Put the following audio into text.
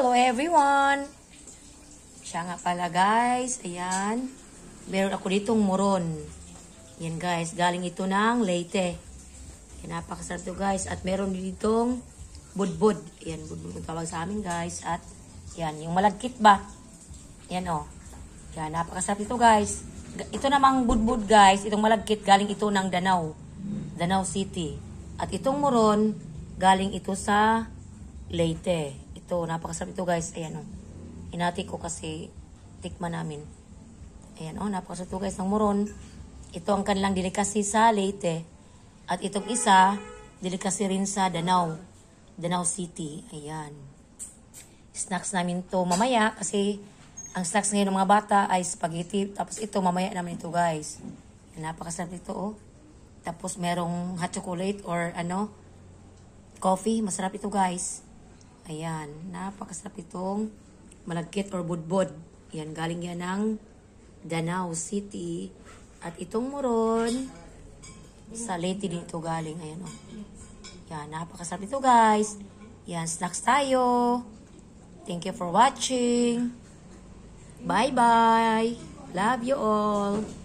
Hello everyone! Siya nga pala guys, ayan. Meron ako ditong moron. Yan guys, galing ito ng Leyte. Yan, napakasarap ito guys. At meron ditong budbud. Yan, budbud ang tawag sa amin guys. At yan, yung malagkit ba? Yan o. Yan, napakasarap ito guys. Ito namang budbud guys, itong malagkit, galing ito ng Danau. Danau City. At itong moron, galing ito sa Leyte. Ito, napakasarap ito guys. Ayan o. Hinati ko kasi tikman namin. Ayan o, napakasarap ito guys ng moron. Ito ang kanilang delicacy sa Leyte. At itong isa, delicacy rin sa Danau. Danau City. Ayan. Snacks namin to mamaya kasi ang snacks ngayon ng mga bata ay spaghetti. Tapos ito, mamaya naman ito guys. Ayan, napakasarap ito oh. Tapos merong hot chocolate or coffee. Masarap ito guys. Ayan, napakasarap itong malagkit or budbud. Ayan, galing yan ng Danau City. At itong moron, sa Leyte din ito galing. Ayan, oh. Ayan, napakasarap ito guys. Ayan, snacks tayo. Thank you for watching. Bye-bye. Love you all.